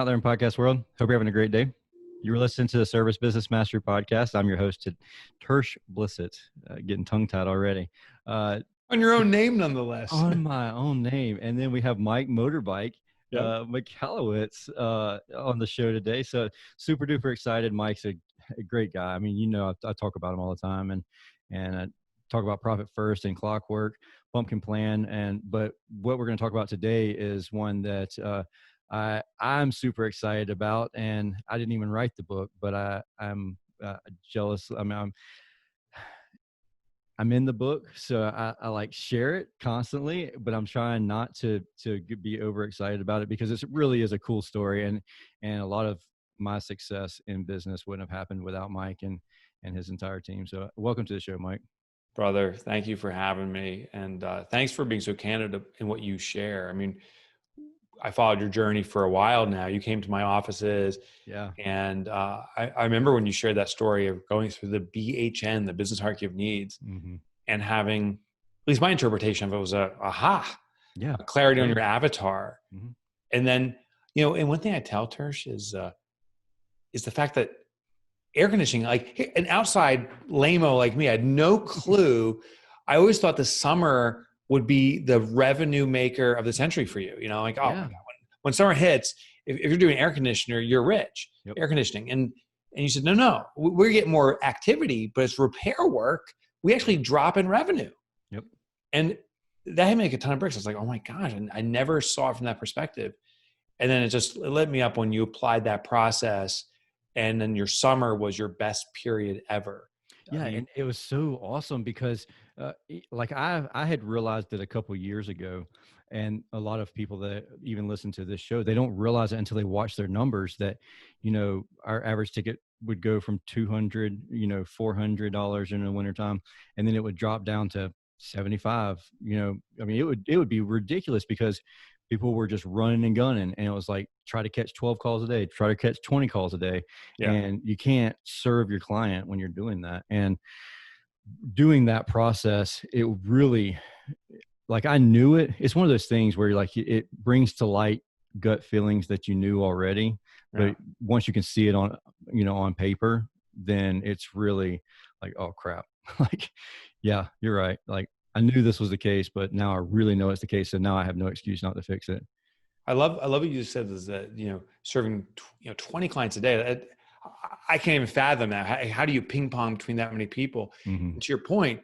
out there in podcast world? Hope you're having a great day. You're listening to the Service Business Mastery Podcast. I'm your host, Tersh Blissett. Getting tongue-tied already. On your own name, nonetheless. On my own name. And then we have Mike Motorbike Michalowicz on the show today. So super duper excited. Mike's a great guy. I mean, you know, I talk about him all the time, and I talk about Profit First and Clockwork, Pumpkin Plan. But what we're going to talk about today is one that I'm super excited about, and I didn't even write the book, but I'm jealous. I mean, I'm in the book, so I like share it constantly, but I'm trying not to be overexcited about it, because it really is a cool story, and a lot of my success in business wouldn't have happened without Mike and his entire team. So welcome to the show, Mike. Brother, thank you for having me, and thanks for being so candid in what you share. I mean, I followed your journey for a while now. You came to my offices. Yeah. And I remember when you shared that story of going through the BHN, the Business Hierarchy of Needs, and having, at least my interpretation of it was a clarity on your avatar. And then, you know, and one thing I tell Tersh is the fact that air conditioning, like an outside lame-o like me, I had no clue. I always thought the summer would be the revenue maker of the century for you. You know, like, oh my God, when summer hits, if you're doing air conditioner, you're rich. Air conditioning. And you said, no, we're getting more activity, but it's repair work. We actually drop in revenue. And that had me like a ton of bricks. I was like, oh my gosh. And I never saw it from that perspective. And then it lit me up when you applied that process, and then your summer was your best period ever. Yeah. And it was so awesome because like I had realized it a couple of years ago, and a lot of people that even listen to this show, they don't realize it until they watch their numbers that, you know, our average ticket would go from $200, $400 in the wintertime, and then it would drop down to 75. I mean, it would be ridiculous because people were just running and gunning, and it was like, try to catch 12 calls a day, try to catch 20 calls a day. And you can't serve your client when you're doing that. And doing that process, it really, like, I knew it. It's one of those things where you're like, it brings to light gut feelings that you knew already. But once you can see it on, on paper, then it's really like, oh crap. Like, yeah, you're right. Like, I knew this was the case, but now I really know it's the case. So now I have no excuse not to fix it. I love what you just said, is that, serving, 20 clients a day. I can't even fathom that. How do you ping pong between that many people? And to your point,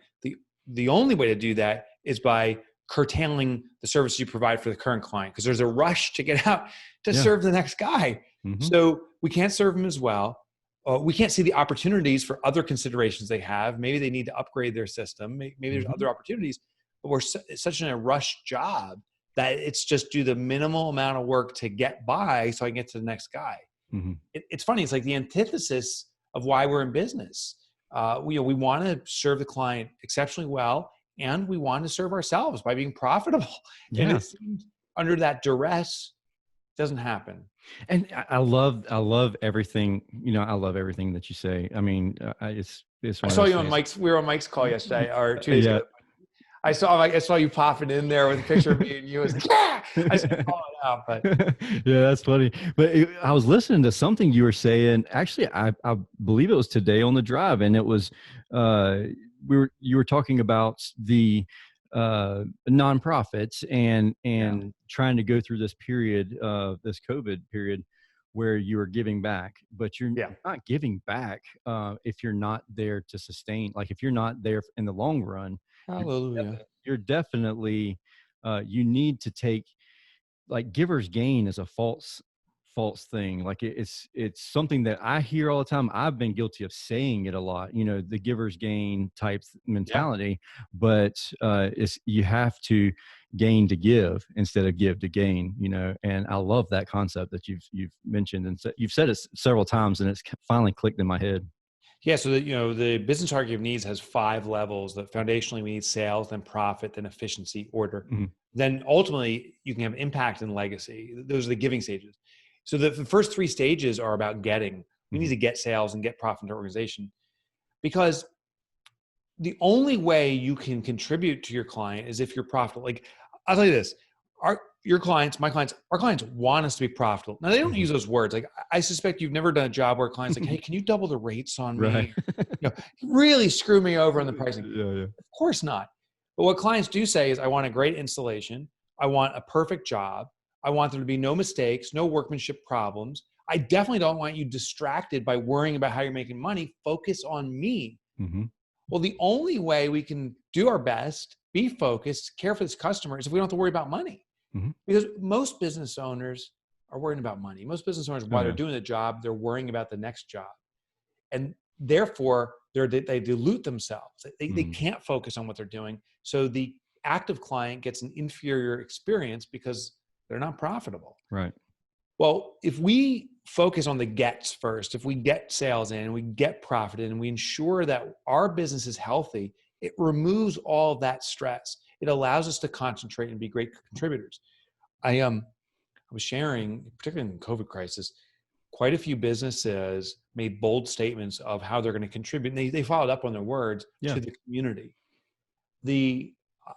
the only way to do that is by curtailing the services you provide for the current client, because there's a rush to get out to serve the next guy. So we can't serve them as well. We can't see the opportunities for other considerations they have. Maybe they need to upgrade their system. Maybe there's other opportunities, but it's such a rush job that it's just do the minimal amount of work to get by so I can get to the next guy. It's funny. It's like the antithesis of why we're in business. We want to serve the client exceptionally well, and we want to serve ourselves by being profitable. And it seems under that duress, it doesn't happen. And I love everything. I love everything that you say. I mean, it's. I saw you on Mike's. We were on Mike's call yesterday or 2 days ago. I saw you popping in there with a picture of me and you. Was I said, call it out, but yeah, that's funny. But I was listening to something you were saying. Actually, I believe it was today on the drive, and it was you were talking about the nonprofits and trying to go through this period of this COVID period where you are giving back, but you're not giving back if you're not there to sustain. Like, if you're not there in the long run. Hallelujah. You're definitely, you need to take, like, giver's gain is a false thing. Like, it's something that I hear all the time. I've been guilty of saying it a lot, the giver's gain type mentality, but you have to gain to give instead of give to gain, and I love that concept that you've mentioned, and you've said it several times, and it's finally clicked in my head. Yeah. So the business hierarchy of needs has 5 levels. That foundationally we need sales, then profit, then efficiency, order. Then ultimately you can have impact and legacy. Those are the giving stages. So the first 3 stages are about getting. We need to get sales and get profit into our organization, because the only way you can contribute to your client is if you're profitable. Like, I'll tell you this, your clients, my clients, our clients want us to be profitable. Now, they don't use those words. Like, I suspect you've never done a job where clients like, hey, can you double the rates on me? Really screw me over on the pricing. Yeah. Of course not. But what clients do say is, I want a great installation. I want a perfect job. I want there to be no mistakes, no workmanship problems. I definitely don't want you distracted by worrying about how you're making money. Focus on me. Mm-hmm. Well, the only way we can do our best, be focused, care for this customer, is if we don't have to worry about money. Mm-hmm. Because most business owners are worrying about money. Most business owners, while they're doing the job, they're worrying about the next job. And therefore, they dilute themselves. They can't focus on what they're doing. So the active client gets an inferior experience because they're not profitable. Right. Well, if we focus on the gets first, if we get sales in and we get profit in and we ensure that our business is healthy, it removes all of that stress. It allows us to concentrate and be great contributors. I was sharing, particularly in the COVID crisis, quite a few businesses made bold statements of how they're going to contribute. And they followed up on their words to the community.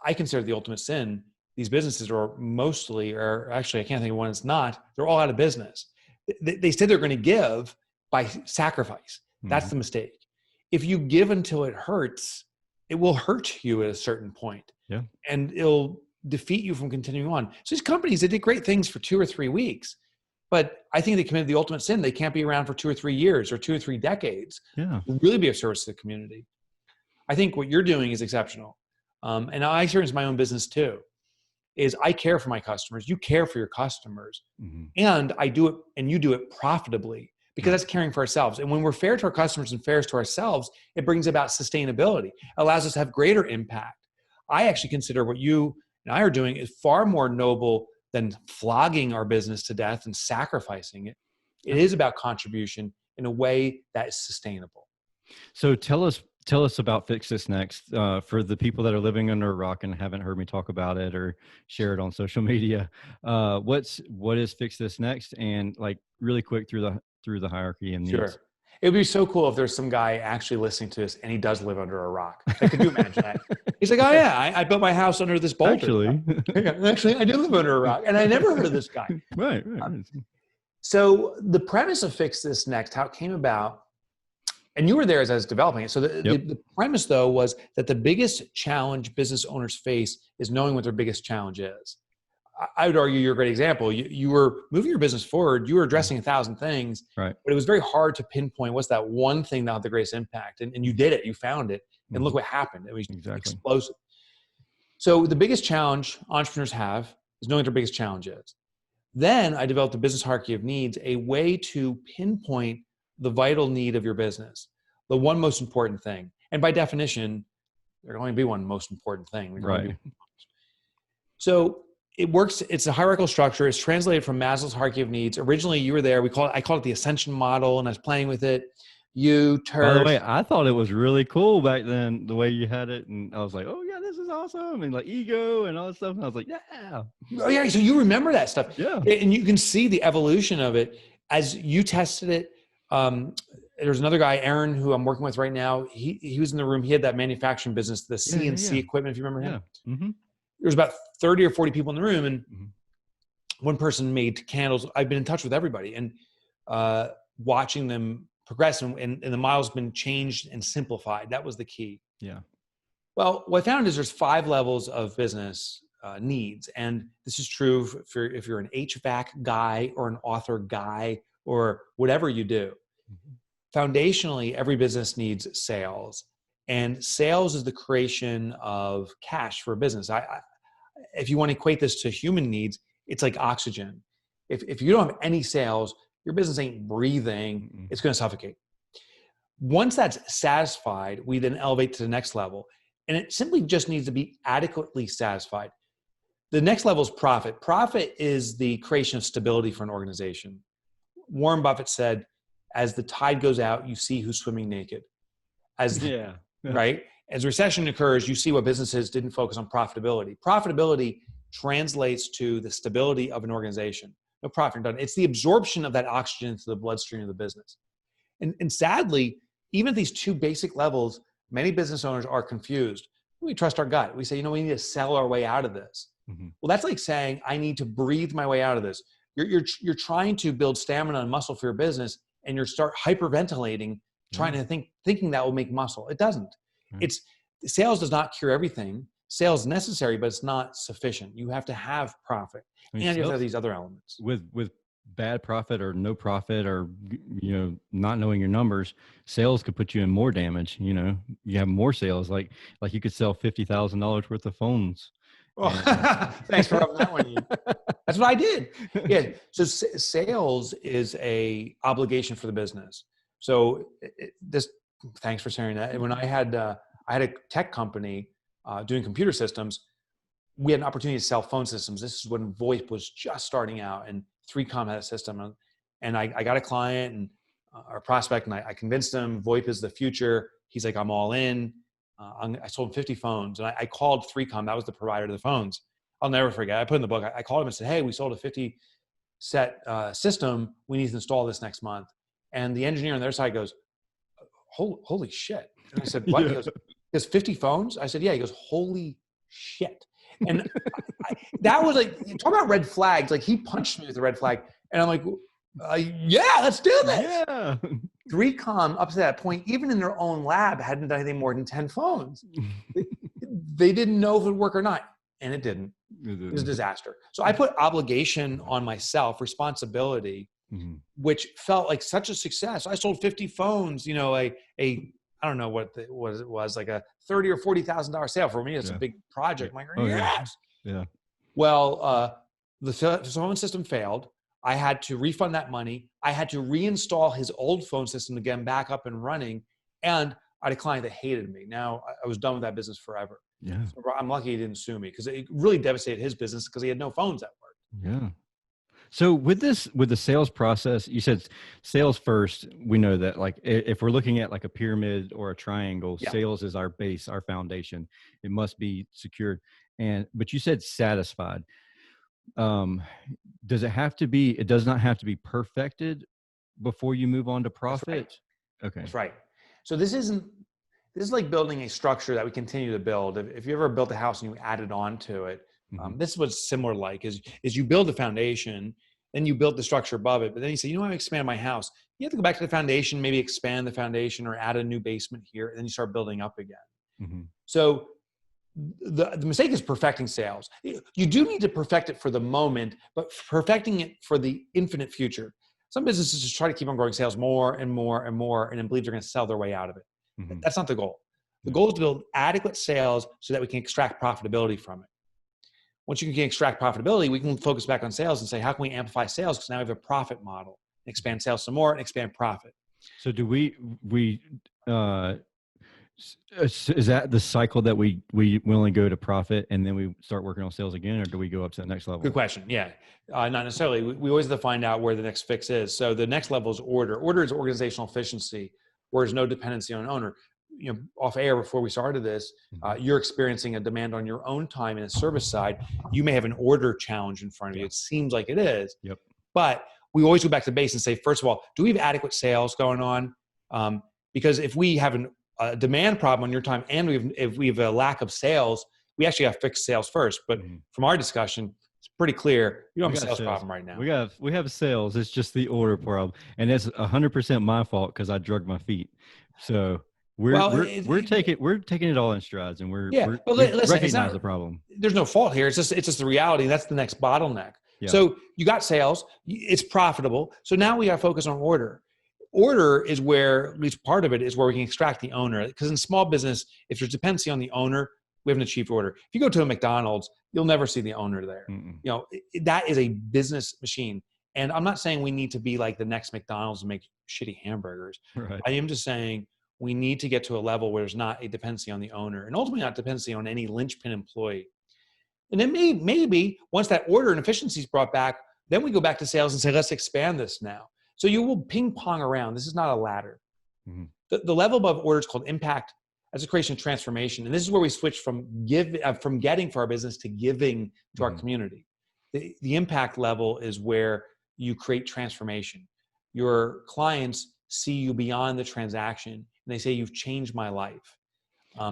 I consider the ultimate sin. These businesses are mostly, or actually I can't think of one that's not, they're all out of business. They said they're going to give by sacrifice. That's the mistake. If you give until it hurts, it will hurt you at a certain point. Yeah. And it'll defeat you from continuing on. So these companies, they did great things for 2 or 3 weeks, but I think they committed the ultimate sin. They can't be around for 2 or 3 years or 2 or 3 decades. Yeah. Really be of service to the community. I think what you're doing is exceptional. And I experience my own business too, is I care for my customers. You care for your customers. And I do it, and you do it profitably, because that's caring for ourselves. And when we're fair to our customers and fair to ourselves, it brings about sustainability, allows us to have greater impact. I actually consider what you and I are doing is far more noble than flogging our business to death and sacrificing it. It is about contribution in a way that is sustainable. So tell us about Fix This Next, for the people that are living under a rock and haven't heard me talk about it or share it on social media. What is Fix This Next? And like really quick through the hierarchy and needs. Sure. It would be so cool if there's some guy actually listening to this and he does live under a rock. Like, could you imagine that? He's like, oh yeah, I built my house under this boulder. Actually, I do live under a rock, and I never heard of this guy. Right. So the premise of Fix This Next, how it came about, and you were there as I was developing it. So the premise, though, was that the biggest challenge business owners face is knowing what their biggest challenge is. I would argue you're a great example. You were moving your business forward. You were addressing 1,000 things, right? But it was very hard to pinpoint what's that one thing that had the greatest impact. And you did it. You found it. And look what happened. It was explosive. So the biggest challenge entrepreneurs have is knowing what their biggest challenge is. Then I developed a business hierarchy of needs, a way to pinpoint the vital need of your business, the one most important thing. And by definition, there can only be one most important thing. Right. So it works. It's a hierarchical structure. It's translated from Maslow's hierarchy of needs. Originally, you were there. I called it the ascension model, and I was playing with it. Tersh. By the way, I thought it was really cool back then, the way you had it. And I was like, oh yeah, this is awesome. And like ego and all that stuff. And I was like, yeah. Oh yeah. So you remember that stuff. Yeah. And you can see the evolution of it as you tested it. There's another guy, Aaron, who I'm working with right now. He was in the room. He had that manufacturing business, the CNC equipment, if you remember him. Yeah. Mm-hmm. There was about 30 or 40 people in the room, and one person made candles. I've been in touch with everybody and watching them progress, and the model's been changed and simplified. That was the key. Yeah. Well, what I found is there's 5 levels of business needs, and this is true if you're an HVAC guy or an author guy or whatever you do. Foundationally, every business needs sales, and sales is the creation of cash for a business. If you want to equate this to human needs, it's like oxygen. If you don't have any sales, your business ain't breathing. It's going to suffocate. Once that's satisfied, we then elevate to the next level, and it simply just needs to be adequately satisfied. The next level is profit. Profit is the creation of stability for an organization. Warren Buffett said, as the tide goes out, you see who's swimming naked. Right? As recession occurs, you see what businesses didn't focus on profitability. Profitability translates to the stability of an organization. No profit done. It's the absorption of that oxygen into the bloodstream of the business. And sadly, even at these 2 basic levels, many business owners are confused. We trust our gut. We say, we need to sell our way out of this. Well, that's like saying, I need to breathe my way out of this. You're trying to build stamina and muscle for your business, and you start hyperventilating, trying to thinking that will make muscle. It doesn't. It's sales does not cure everything. Sales is necessary, but it's not sufficient. You have to have profit, and you have to have these other elements. With bad profit or no profit, or not knowing your numbers, sales could put you in more damage. You have more sales, like you could sell $50,000 worth of phones. Well, thanks for rubbing that one in. That's what I did. Yeah. So sales is a obligation for the business. So thanks for sharing that. When I had a tech company doing computer systems, we had an opportunity to sell phone systems. This is when VoIP was just starting out, and 3Com had a system. And I got a client and our prospect, and I convinced him VoIP is the future. He's like, I'm all in. I sold 50 phones, and I called 3Com. That was the provider of the phones. I'll never forget. I put in the book. I called him and said, hey, we sold a 50 set system. We need to install this next month. And the engineer on their side goes, holy shit. And I said, what? He goes, there's 50 phones? I said, yeah. He goes, holy shit. And that was like, talk about red flags. Like, he punched me with the red flag. And I'm like, yeah, let's do this. Yeah. 3Com, up to that point, even in their own lab, hadn't done anything more than 10 phones. They didn't know if it would work or not. And it didn't. It was a disaster. So I put obligation on myself, responsibility, which felt like such a success. I sold 50 phones, I don't know what it was, like a $30,000 or $40,000 sale. For me, it's a big project. I'm like, yes. Yeah. Well, the phone system failed. I had to refund that money. I had to reinstall his old phone system to get him back up and running. And I had a client that hated me. Now I was done with that business forever. Yeah. So I'm lucky he didn't sue me, because it really devastated his business, because he had no phones that worked. Yeah. So with the sales process, you said sales first. We know that, like, if we're looking at like a pyramid or a triangle, sales is our base, our foundation. It must be secured. But you said satisfied. Does it have to be? It does not have to be perfected before you move on to profit. That's right. Okay, that's right. So this is like building a structure that we continue to build. If you ever built a house and you added on to it, this is what's similar like is you build the foundation, then you build the structure above it, but then you say, I want to expand my house. You have to go back to the foundation, maybe expand the foundation or add a new basement here, and then you start building up again. So the mistake is perfecting sales. You do need to perfect it for the moment, but perfecting it for the infinite future. Some businesses just try to keep on growing sales more and more and more, and then believe they're going to sell their way out of it. That's not the goal. The goal is to build adequate sales so that we can extract profitability from it. Once you can extract profitability, we can focus back on sales and say, how can we amplify sales? Because now we have a profit model. Expand sales some more and expand profit. So do we is that the cycle that we only go to profit and then we start working on sales again, or do we go up to the next level? Good question. Yeah, not necessarily. We always have to find out where the next fix is. So the next level is order. Order is organizational efficiency, where there's no dependency on an owner. Off air before we started this, you're experiencing a demand on your own time in the service side. You may have an order challenge in front of you. It seems like it is. Yep. But we always go back to base and say, first of all, do we have adequate sales going on? Because if we have a demand problem on your time and if we have a lack of sales, we actually have to fix sales first. But from our discussion, it's pretty clear you don't have a sales problem right now. We have sales. It's just the order problem, and it's 100% my fault because I drugged my feet. So we're taking it all in strides, and we recognize the problem. There's no fault here. It's just the reality. That's the next bottleneck. Yeah. So you got sales. It's profitable. So now we got to focus on order. Order is where, at least part of it, is where we can extract the owner. Because in small business, if there's dependency on the owner, we haven't achieved order. If you go to a McDonald's, you'll never see the owner there. That is a business machine. And I'm not saying we need to be like the next McDonald's and make shitty hamburgers. Right. I am just saying we need to get to a level where there's not a dependency on the owner, and ultimately not dependency on any linchpin employee. And then maybe once that order and efficiency is brought back, then we go back to sales and say, let's expand this now. So you will ping pong around. This is not a ladder. The level above order is called impact as a creation of transformation. And this is where we switch from getting for our business to giving to our community. The impact level is where you create transformation. Your clients see you beyond the transaction, and they say, you've changed my life.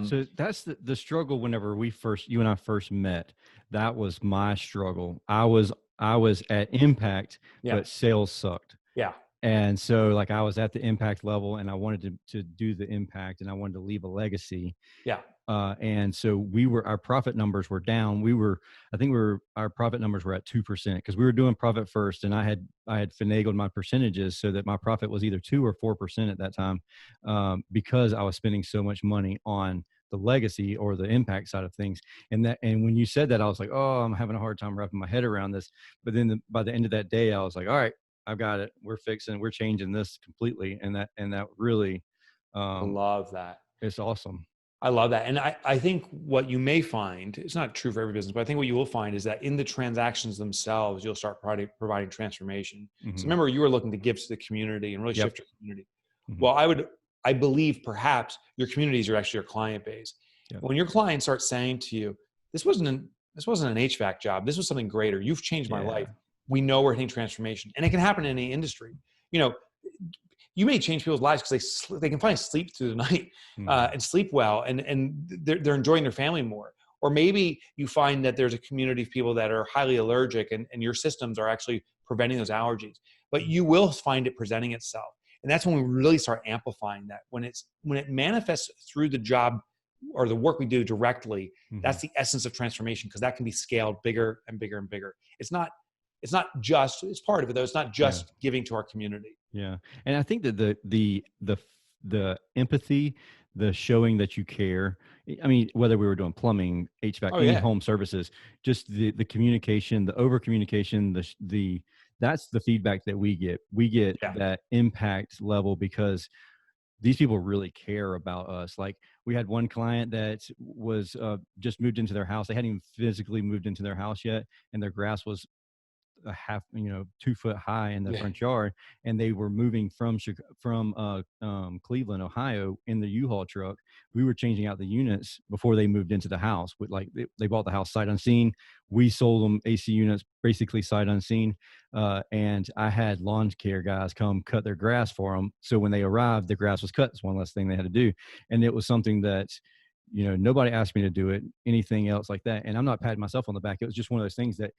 So that's the struggle. Whenever you and I first met, that was my struggle. I was at impact, Yeah. but sales sucked. Yeah. And so like I was at the impact level and I wanted to do the impact and I wanted to leave a legacy. Yeah. And so our profit numbers were down. Our profit numbers were at 2% because we were doing profit first. And I had finagled my percentages so that my profit was either 2 or 4% at that time, because I was spending so much money on the legacy or the impact side of things. And when you said that, I was like, oh, I'm having a hard time wrapping my head around this. But then by the end of that day, I was like, all right, I've got it. We're changing this completely. And that really, I love that. It's awesome. I love that. And I think what you may find, it's not true for every business, but I think what you will find is that in the transactions themselves, you'll start providing transformation. Mm-hmm. So remember, you were looking to give to the community and really shift your community. Mm-hmm. Well, I believe perhaps your communities are actually your client base. Yep. When your clients start saying to you, this wasn't an HVAC job, this was something greater. You've changed my life. We know we're hitting transformation, and it can happen in any industry. You may change people's lives because they can finally sleep through the night and sleep well, and they're enjoying their family more. Or maybe you find that there's a community of people that are highly allergic, and your systems are actually preventing those allergies. But you will find it presenting itself, and that's when we really start amplifying that. When it manifests through the job or the work we do directly, that's the essence of transformation, because that can be scaled bigger and bigger and bigger. It's part of it though. It's not just giving to our community. Yeah. And I think that the empathy, the showing that you care, I mean, whether we were doing plumbing, HVAC, home services, just the communication, the over communication, that's the feedback that we get. We get that impact level because these people really care about us. Like we had one client that was just moved into their house. They hadn't even physically moved into their house yet. And their grass was a half, 2 foot high in the front yard, and they were moving from Cleveland, Ohio, in the U-Haul truck. We were changing out the units before they moved into the house. With they bought the house sight unseen. We sold them AC units basically sight unseen, and I had lawn care guys come cut their grass for them. So when they arrived, the grass was cut. It's one less thing they had to do, and it was something that nobody asked me to do it, anything else like that. And I'm not patting myself on the back. It was just one of those things that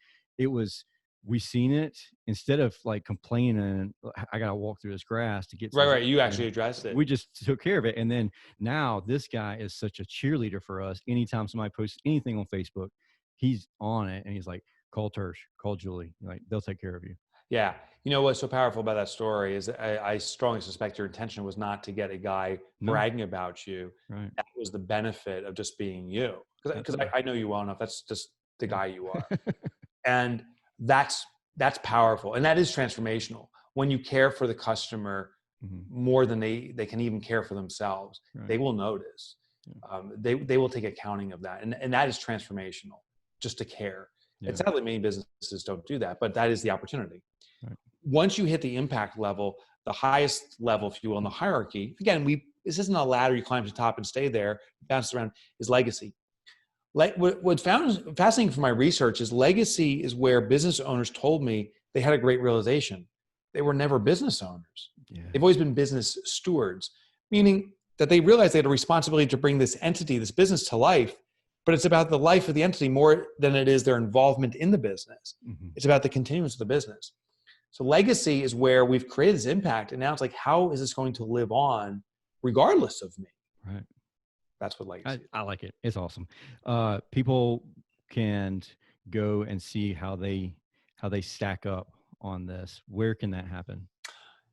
we seen it. Instead of like complaining, I got to walk through this grass to get right. You actually addressed it. We just took care of it. And then now this guy is such a cheerleader for us. Anytime somebody posts anything on Facebook, he's on it. And he's like, call Tersh, call Julie. Like, they'll take care of you. Yeah. You know what's so powerful about that story is I strongly suspect your intention was not to get a guy bragging about you. Right. That was the benefit of just being you. Because I know you well enough. That's just the guy you are. And that's powerful. And that is transformational. When you care for the customer more than they can even care for themselves, they will notice. They will take accounting of that. And that is transformational, just to care. And sadly, many businesses don't do that, but that is the opportunity. Right. Once you hit the impact level, the highest level, if you will, in the hierarchy, again, this isn't a ladder you climb to the top and stay there, bounce around, is legacy. Like what's fascinating for my research is legacy is where business owners told me they had a great realization. They were never business owners. Yeah. They've always been business stewards, meaning that they realized they had a responsibility to bring this entity, this business, to life, but it's about the life of the entity more than it is their involvement in the business. It's about the continuance of the business. So legacy is where we've created this impact, and now it's like, how is this going to live on regardless of me? Right. That's what legacy is. I like it. It's awesome. People can go and see how they stack up on this. Where can that happen?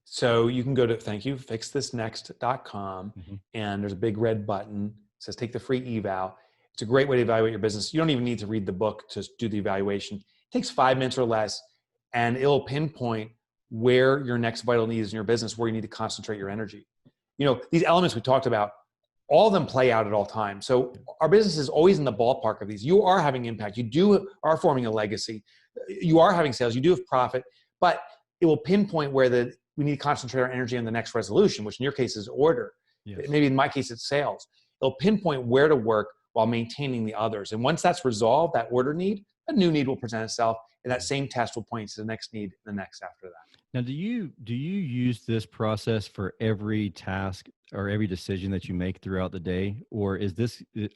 So you can go to fixthisnext.com and there's a big red button. It says take the free eval. It's a great way to evaluate your business. You don't even need to read the book to do the evaluation. It takes 5 minutes or less, and it'll pinpoint where your next vital need is in your business, where you need to concentrate your energy. These elements we talked about, all of them play out at all times. So our business is always in the ballpark of these. You are having impact. You are forming a legacy. You are having sales. You do have profit, but it will pinpoint where we need to concentrate our energy on the next resolution, which in your case is order. Yes. Maybe in my case, it's sales. It'll pinpoint where to work while maintaining the others. And once that's resolved, that order need, a new need will present itself, and that same test will point to the next need, the next after that. Now, do you use this process for every task or every decision that you make throughout the day, or is this do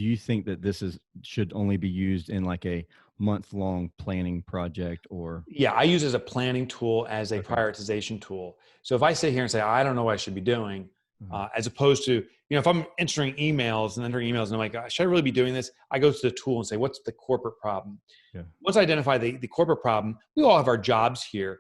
you think that this is should only be used in like a month-long planning project or? Yeah, I use it as a planning tool, as a Okay. prioritization tool. So if I sit here and say, I don't know what I should be doing, Mhm. as opposed to, if I'm entering emails and entering emails and I'm like, should I really be doing this? I go to the tool and say, what's the corporate problem? Yeah. Once I identify the corporate problem, we all have our jobs here,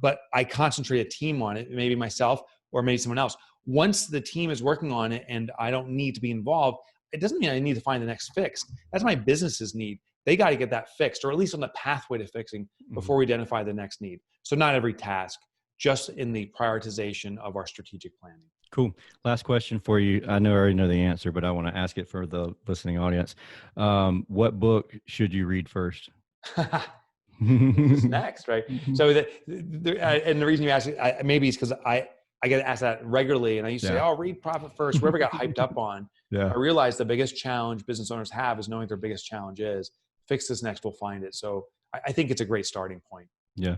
but I concentrate a team on it, maybe myself or maybe someone else. Once the team is working on it and I don't need to be involved, it doesn't mean I need to find the next fix. That's my business's need. They got to get that fixed, or at least on the pathway to fixing, Mhm. before we identify the next need. So not every task, just in the prioritization of our strategic planning. Cool. Last question for you. I know I already know the answer, but I want to ask it for the listening audience. What book should you read first? What's next, right? So and the reason you ask, maybe it's because I get asked that regularly, and I used to say, "Oh, read Profit First," whatever got hyped up on. Yeah. I realized the biggest challenge business owners have is knowing what their biggest challenge is. Fix this next, we'll find it. So I think it's a great starting point. Yeah.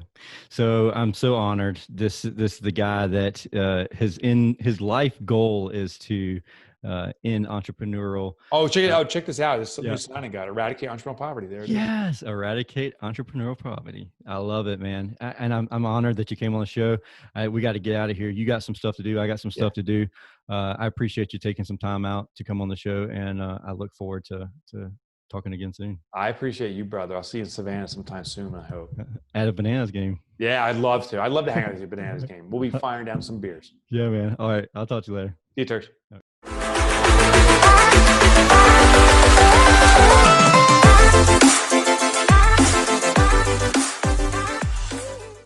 So I'm so honored. This is the guy that his life goal is to end entrepreneurial. Oh, check it out. Check this out. This Yeah. new sign I got: eradicate entrepreneurial poverty. There it is. Yes, eradicate entrepreneurial poverty. I love it, man. And I'm honored that you came on the show. We got to get out of here. You got some stuff to do. I got some stuff to do. I appreciate you taking some time out to come on the show, and I look forward to talking again soon. I appreciate you, brother. I'll see you in Savannah sometime soon, I hope. At a Bananas game. Yeah, I'd love to. I'd love to hang out with you at Bananas game. We'll be firing down some beers. Yeah, man. All right. I'll talk to you later. See you, Tersh.